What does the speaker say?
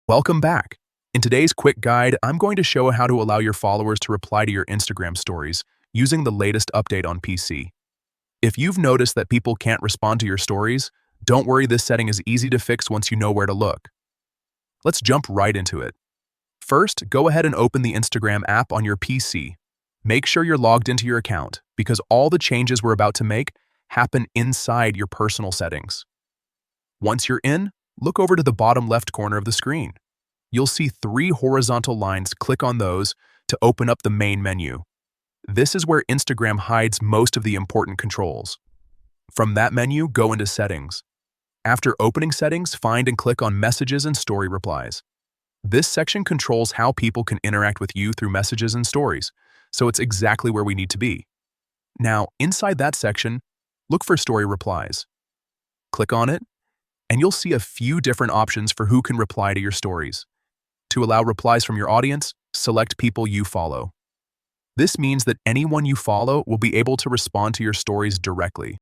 Welcome back. In today's quick guide, I'm going to show how to allow your followers to reply to your Instagram stories using the latest update on PC. If you've noticed that people can't respond to your stories, don't worry, this setting is easy to fix once you know where to look. Let's jump right into it. First, go ahead and open the Instagram app on your PC. Make sure you're logged into your account because all the changes we're about to make happen inside your personal settings. Once you're in, look over to the bottom left corner of the screen. You'll see three horizontal lines. Click on those to open up the main menu. This is where Instagram hides most of the important controls. From that menu, go into Settings. After opening Settings, find and click on Messages and Story Replies. This section controls how people can interact with you through messages and stories, so it's exactly where we need to be. Now, inside that section, look for Story Replies. Click on it, and you'll see a few different options for who can reply to your stories. To allow replies from your audience, select people you follow. This means that anyone you follow will be able to respond to your stories directly.